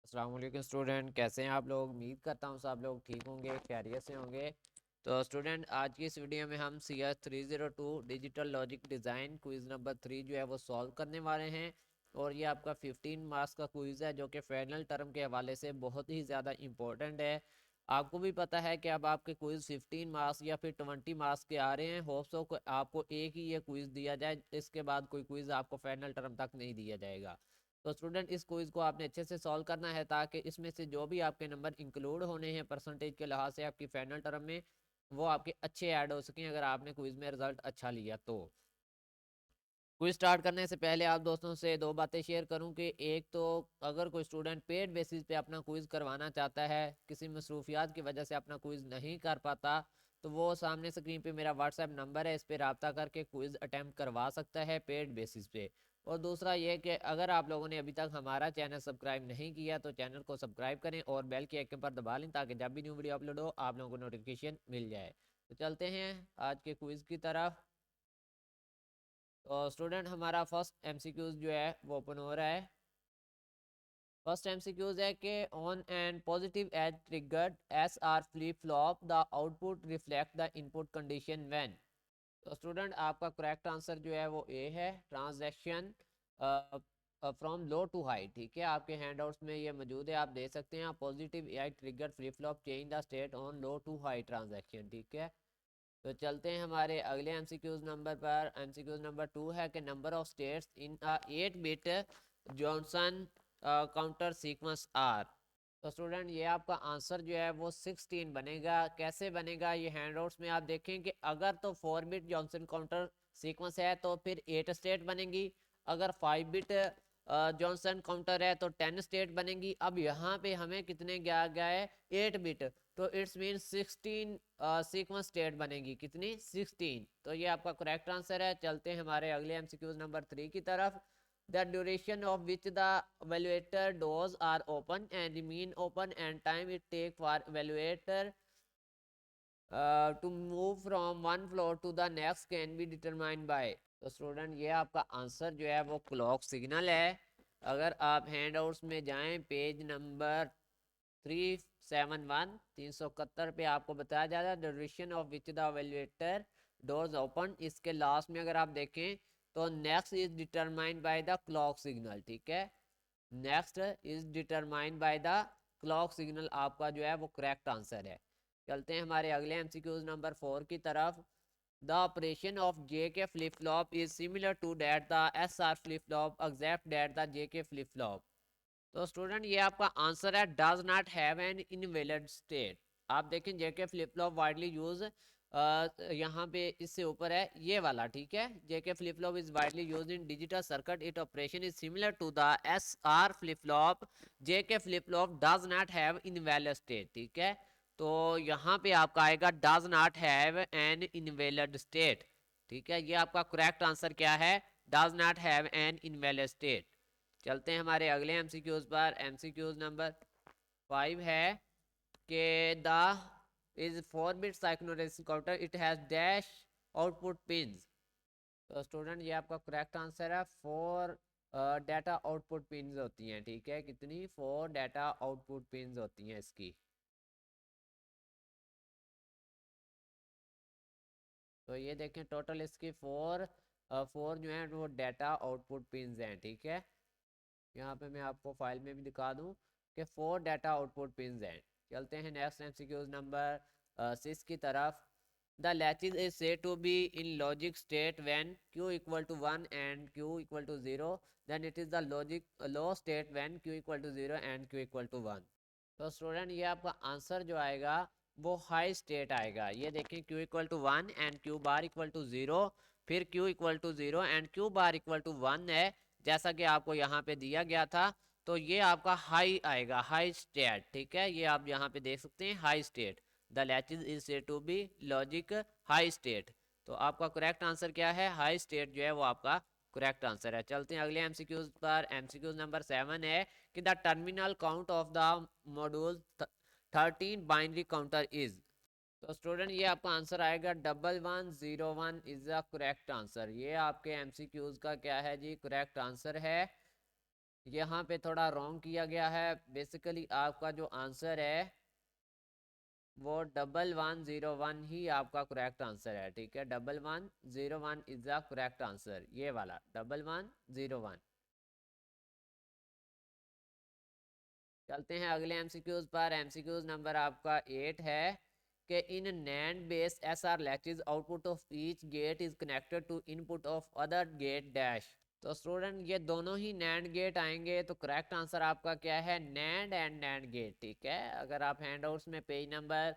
अस्सलाम वालेकुम स्टूडेंट, कैसे हैं आप लोग। उम्मीद करता हूँ सब लोग ठीक होंगे, खैरियत से होंगे। तो स्टूडेंट, आज की इस वीडियो में हम CS 302 digital logic design quiz number 3 जो है वो सॉल्व करने वाले हैं। और ये आपका 15 मार्क्स का क्विज़ है जो कि फाइनल टर्म के हवाले से बहुत ही ज़्यादा इम्पोर्टेंट है। आपको भी पता है कि अब आपके क्विज़ 15 मार्क्स या फिर 20 मार्क्स के आ रहे हैं। होप्स हो को आपको एक ही ये क्विज़ दिया जाए, इसके बाद कोई क्विज़ आपको फाइनल टर्म तक नहीं दिया जाएगा। तो स्टूडेंट, इस क्विज को आपने अच्छे से सॉल्व करना है ताकि इसमें से जो भी आपके नंबर इंक्लूड होने हैं परसेंटेज के लिहाज से आपकी फाइनल टर्म में, वो आपके अच्छे ऐड हो सकें अगर आपने क्विज में रिजल्ट अच्छा लिया तो। क्विज स्टार्ट करने से पहले आप दोस्तों से दो बातें शेयर करूं कि एक तो, अगर कोई स्टूडेंट पेड बेसिस पे अपना क्विज करवाना चाहता है, किसी मसरूफियात की वजह से अपना क्विज नहीं कर पाता, तो वो सामने स्क्रीन पे मेरा व्हाट्सएप नंबर है, इस पर रब्ता करके क्विज अटैम्प्ट करवा सकता है पेड बेसिस पे। और दूसरा ये कि अगर आप लोगों ने अभी तक हमारा चैनल सब्सक्राइब नहीं किया तो चैनल को सब्सक्राइब करें और बेल के आइकन पर दबा लें ताकि जब भी न्यू वीडियो अपलोड हो आप लोगों को नोटिफिकेशन मिल जाए। तो चलते हैं आज के क्विज की तरफ। तो स्टूडेंट, हमारा फर्स्ट एमसीक्यूज जो है वो ओपन हो रहा है। फर्स्ट एमसीक्यूज है कि on and positive edge triggered SR flip flop the output reflect the input condition when. तो स्टूडेंट, आपका करेक्ट आंसर जो है वो ए है, transaction from low to high. ठीक है, आपके हैंडआउट्स में ये मौजूद है, आप दे सकते हैं। Positive AI trigger flip flop change the state on low to high transaction. ठीक है, तो चलते हैं हमारे अगले एमसीक्यूज नंबर पर। एमसीक्यूज नंबर 2 है कि number of states in 8 bit Johnson counter sequence are. तो स्टूडेंट, ये आपका आंसर जो है वो 16 बनेगा। कैसे बनेगा, ये हैंडआउट्स में आप देखें कि अगर तो 4 बिट जॉनसन काउंटर सीक्वेंस है तो फिर 8 स्टेट बनेगी। अगर 5 बिट जॉनसन काउंटर है तो 10 स्टेट बनेगी। अब यहाँ पे हमें कितने गया गया है, 8 बिट, तो इट्स मीन 16 सीक्वेंस स्टेट बनेगी। कितनी, 16। तो ये आपका करेक्ट आंसर है। चलते हैं हमारे अगले एमसीक्यूज नंबर 3 की तरफ। The duration of which the evaluator doors are open and remain open and time it take for evaluator to move from one floor to the next can be determined by। तो student, ये आपका answer जो है वो clock signal है। अगर आप hand outs में जाएं पेज नंबर 371 371 पे आपको बताया जा रहा है duration of which the evaluator doors open. इसके लास्ट में अगर आप देखें तो next is determined by the clock signal. ठीक है, next is determined by the clock signal आपका जो है वो करेक्ट आंसर है। चलते हैं हमारे अगले एमसीक्यूज नंबर 4 की तरफ। The operation of JK flip flop is similar to that the SR flip flop except that the JK flip flop. तो स्टूडेंट, ये आपका आंसर है does not have an invalid state. आप देखें JK flip flop widely use, यहाँ पे इससे ऊपर है ये वाला। ठीक है, JK flip flop is widely use in digital circuit, it operation is similar to the SR flip flop, JK flip flop does not have invalid state. ठीक है, तो यहाँ पे आपका आएगा does not have an invalid state. ठीक है, ये आपका करेक्ट आंसर क्या है, does not have an invalid state. चलते हैं हमारे अगले एमसीक्यूज पर। एमसीक्यूज नंबर 5 है कि द इज 4 बिट साइक्लोरेशन counter, it has dash output pins. तो स्टूडेंट, ये आपका करेक्ट आंसर है। 4 डाटा आउटपुट पिंस होती हैं। ठीक है, कितनी, 4 डाटा आउटपुट पिंस होती हैं इसकी। तो ये देखें टोटल इसकी 4 जो है वो डाटा आउटपुट पिंस हैं। ठीक है, यहाँ पे मैं आपको फाइल में भी दिखा दूँ कि 4 डाटा आउटपुट पिंस हैं। चलते हैं नेक्स्ट एमसीक्यूज नंबर 6 की तरफ। The latches is said to be in logic state when q equal to 1 and q equal to 0, then it is the logic low state when q equal to 0 and q equal to 1। तो student, ये आपका answer जो आएगा वो high state आएगा। ये देखें q equal to 1 and q bar equal to 0, फिर q equal to 0 and q bar equal to 1 है, जैसा कि आपको यहाँ पे दिया गया था। तो ये आपका हाई आएगा, हाई स्टेट। ठीक है, ये आप यहाँ पे देख सकते हैं, high state. The latches is said to be logic high state. तो आपका करेक्ट आंसर क्या है, हाई स्टेट जो है वो आपका करेक्ट आंसर है। चलते हैं अगले एमसीक्यूज पर। एमसीक्यूज नंबर 7 है कि the terminal count of the module 13 binary counter is. तो स्टूडेंट, ये आपका आंसर आएगा 1101 इज द करेक्ट आंसर। ये आपके एमसीक्यूज का क्या है जी, करेक्ट आंसर है। यहाँ पे थोड़ा रॉन्ग किया गया है। बेसिकली आपका जो आंसर है वो 1101 ही आपका करेक्ट आंसर है। ठीक है, 1101 इज द करेक्ट आंसर, ये वाला 1101। चलते हैं अगले एमसीक्यूज पर। एमसीक्यूज नंबर आपका 8 है कि in NAND base S R latches output of each gate is connected to input of other gate dash. तो स्टूडेंट ये दोनों ही नैंड गेट आएंगे, तो करेक्ट आंसर आपका क्या है, नैंड एंड नैंड गेट। ठीक है, अगर आप हैंडआउट्स में पेज नंबर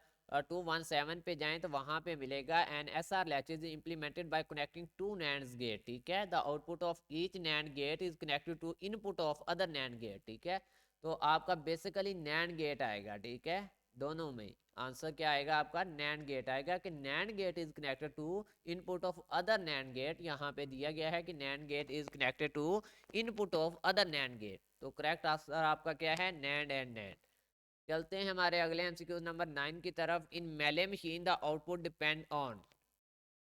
217 पे जाएं तो वहां पे मिलेगा an S R latch is implemented by connecting to NAND gate. ठीक है, the output of each NAND gate is connected to input of other NAND gate. ठीक है, तो आपका बेसिकली नैंड गेट आएगा। ठीक है, दोनों में आंसर क्या आएगा आपका, नैंड गेट आएगा कि NAND gate is connected to input of other NAND gate. यहाँ पे दिया गया है कि NAND gate is connected to input of other NAND gate, तो करेक्ट आंसर आपका क्या है, नैंड एंड नैंड। चलते हैं हमारे अगले एमसीक्यू नंबर 9 की तरफ। इन मेले machine the output depend on.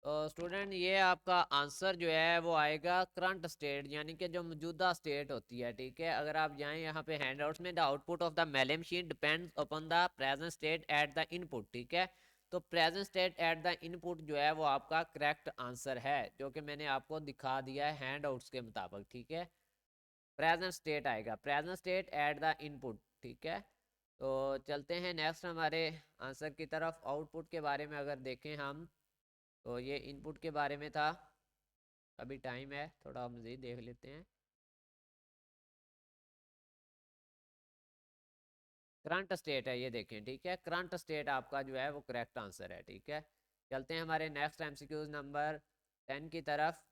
Student ये आपका आंसर जो है वो आएगा करंट स्टेट, यानी कि जो मौजूदा स्टेट होती है। ठीक है, अगर आप जाएं यहाँ पे हैंडआउट्स में, द आउटपुट ऑफ द मेले machine depends upon the present state at the input. ठीक है, तो present state at the input जो है वो आपका करेक्ट आंसर है, जो कि मैंने आपको दिखा दिया है हैंडआउट्स के मुताबिक। ठीक है, प्रेजेंट स्टेट आएगा, present state at the input. ठीक है, तो चलते हैं नेक्स्ट हमारे आंसर की तरफ। आउटपुट के बारे में अगर देखें हम, तो ये इनपुट के बारे में था। अभी टाइम है, थोड़ा मज़ीद देख लेते हैं। करंट स्टेट है ये देखें। ठीक है, करंट स्टेट आपका जो है वो करेक्ट आंसर है। ठीक है, चलते हैं हमारे नेक्स्ट एमसीक्यूज नंबर 10 की तरफ।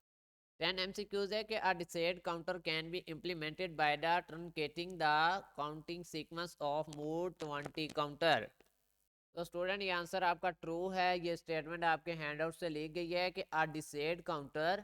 10 एमसीक्यूज है कि a decade counter can be implemented by the truncating the counting sequence of mod 20 counter. तो स्टूडेंट ये आंसर आपका ट्रू है। ये स्टेटमेंट आपके हैंडआउट से ली गई है कि a decade counter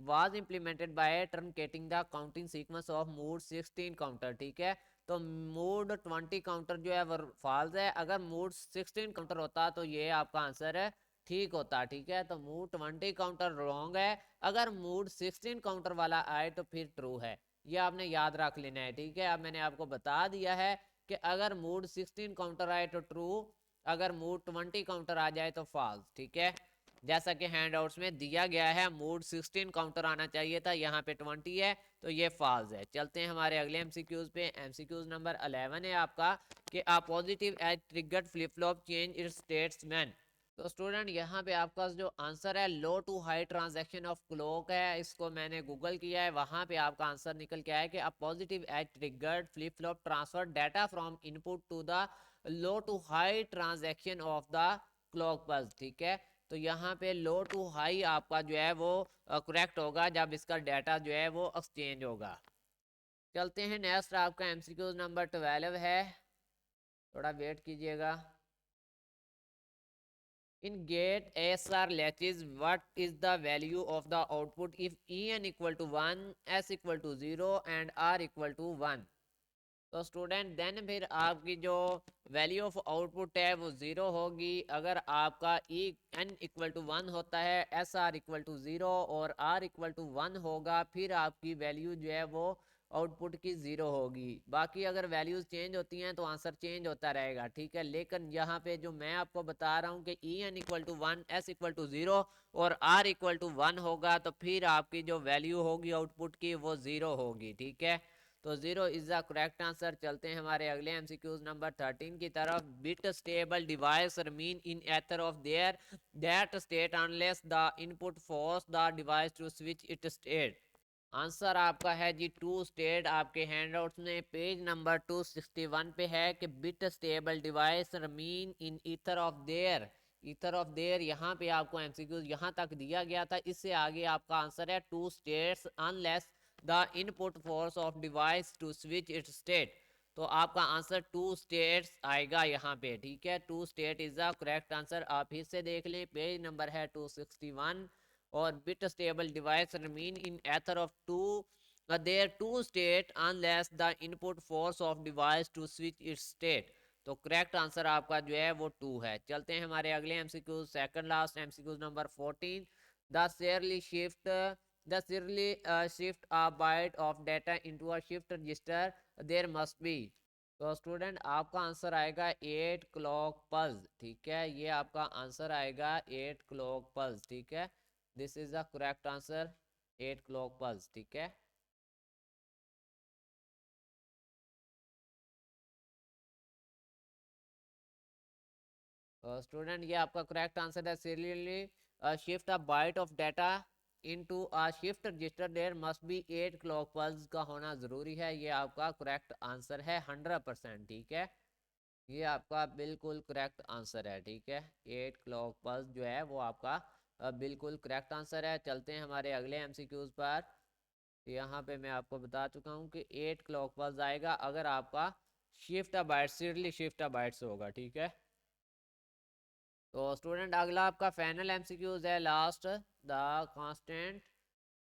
was implemented by truncating the counting sequence of mod 16 counter. ठीक है, तो मोड 20 काउंटर जो है वो फॉल्स है। अगर मोड 16 काउंटर होता तो ये आपका आंसर है ठीक होता। ठीक है, तो मोड 20 काउंटर रॉन्ग है। अगर मोड 16 काउंटर वाला आए तो फिर ट्रू है, ये आपने याद रख लेना है। ठीक है, अब मैंने आपको बता दिया है कि अगर मोड 16 काउंटर आए तो ट्रू, अगर मोड 20 काउंटर आ जाए तो फॉल्स। ठीक है, जैसा कि हैंडआउट्स में दिया गया है मोड 16 काउंटर आना चाहिए था, यहाँ पे 20 है तो ये फॉल्स है। चलते हैं हमारे अगले एमसीक्यूज पे। एमसीक्यूज नंबर 11 है आपका कि a positive edge triggered flip flop change its statesman. तो स्टूडेंट यहाँ पे आपका जो आंसर है low to high transaction of clock है, इसको मैंने गूगल किया है, वहां पे आपका आंसर निकल के आया कि a positive edge triggered flip flop transfer data from input to the low to high transaction of the clock pulse. ठीक है, तो यहाँ पे लो टू हाई आपका जो है वो करेक्ट होगा जब इसका डाटा जो है वो एक्सचेंज होगा। चलते हैं नेक्स्ट, आपका एमसीक्यू नंबर 12 है, थोड़ा वेट कीजिएगा। In get ASR latches, what is the value of the output if En equal to 1, S equal to 0 and R equal to 1? तो स्टूडेंट देन फिर आपकी जो वैल्यू ऑफ आउटपुट है वो 0 होगी अगर आपका ई एन इक्वल टू 1 होता है, एस आर इक्वल टू 0 और आर इक्वल टू 1 होगा, फिर आपकी वैल्यू जो है वो आउटपुट की 0 होगी। बाकी अगर वैल्यूज चेंज होती हैं तो आंसर चेंज होता रहेगा। ठीक है, लेकिन यहाँ पे जो मैं आपको बता रहा हूँ कि E N equal to 1, S equal to 0 और आर इक्वल टू 1 होगा, तो फिर आपकी जो वैल्यू होगी आउटपुट की वो 0 होगी। ठीक है, तो 0 इज द करेक्ट आंसर। चलते हैं हमारे अगले एमसीक्यूज नंबर 13 की तरफ। Bistable device remain in either of their that state unless the input force the device to switch it state. Answer आपका है जी टू स्टेट। आपके हैंडआउट्स में पेज नंबर 261 पे है कि bistable device remain in either of their. Either of their यहाँ पे आपको एमसीक्यू यहाँ तक दिया गया था, इससे आगे आपका आंसर है two states unless the input force of device to switch it state. तो आपका आंसर टू स्टेट्स आएगा यहाँ पे। ठीक है, two state is the correct answer. आप फिर से देख लें, पेज नंबर है 261 और bit stable device remain in ether of two their two state unless the input force of device to switch its state। तो करेक्ट आंसर आपका जो है वो 2 है। चलते हैं हमारे अगले MCQ, second last MCQ number 14। The serially shift the serially shift a byte of data into a shift register there must be। तो स्टूडेंट आपका आंसर आएगा 8 क्लॉक पल्स, ठीक है, ये आपका आंसर आएगा 8 क्लॉक पल्स, ठीक है, this is the correct answer 8 clock pulse, ठीक है। स्टूडेंट ये आपका करेक्ट आंसर है, serially shift a byte of data into a shift register there must be 8 clock pulse का होना ज़रूरी है, ये आपका करेक्ट आंसर है 100%, ठीक है, ये आपका बिल्कुल करेक्ट आंसर है, ठीक है, 8 क्लॉक पल्स जो है वो आपका बिल्कुल करेक्ट आंसर है। चलते हैं हमारे अगले एमसीक्यूज पर। यहाँ पे मैं आपको बता चुका हूँ कि 8 क्लॉक पल्स आएगा अगर आपका shift a byte serially shift a byte से होगा, ठीक है। तो स्टूडेंट अगला आपका फाइनल एमसीक्यूज है, last. The constant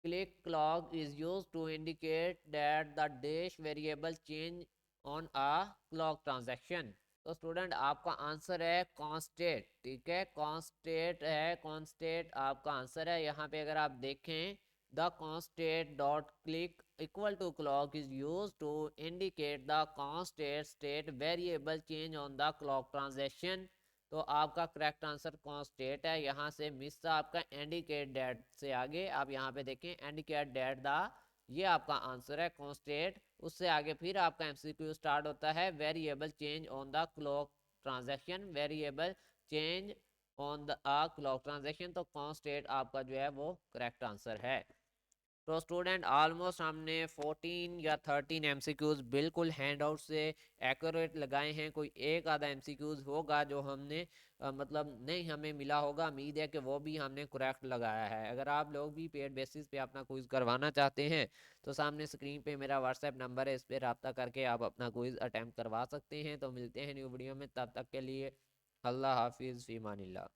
click clock is used to indicate that the dash variable change on a clock transaction। तो स्टूडेंट आपका आंसर है कांस्टेंट, ठीक है, कांस्टेंट है, कांस्टेंट आपका आंसर है। यहाँ पे अगर आप देखें the constant dot click equal to clock is use to indicate the constant state variable change on the clock transaction. तो आपका करेक्ट आंसर कांस्टेंट है। यहाँ से मिस था आपका इंडिकेट डेट से आगे आप यहाँ पे देखें इंडिकेट डेट द, ये आपका आंसर है कांस्टेंट। उससे आगे फिर आपका एमसीक्यू स्टार्ट होता है variable change on the clock transaction, variable change on the clock transaction. तो कांस्टेंट आपका जो है वो करेक्ट आंसर है। तो स्टूडेंट ऑलमोस्ट हमने 14 या 13 एमसीक्यूज बिल्कुल हैंड आउट से एक्यूरेट लगाए हैं। कोई एक आधा एमसीक्यूज होगा जो हमने मतलब नहीं हमें मिला होगा, उम्मीद है कि वो भी हमने करेक्ट लगाया है। अगर आप लोग भी पेड बेसिस पे अपना क्विज करवाना चाहते हैं तो सामने स्क्रीन पे मेरा व्हाट्सएप नंबर है, इस पर रब्ता करके आप अपना क्विज अटैम्प्ट करवा सकते हैं। तो मिलते हैं न्यू वीडियो में, तब तक के लिए अल्लाह हाफिज़, फी अमानिल्लाह।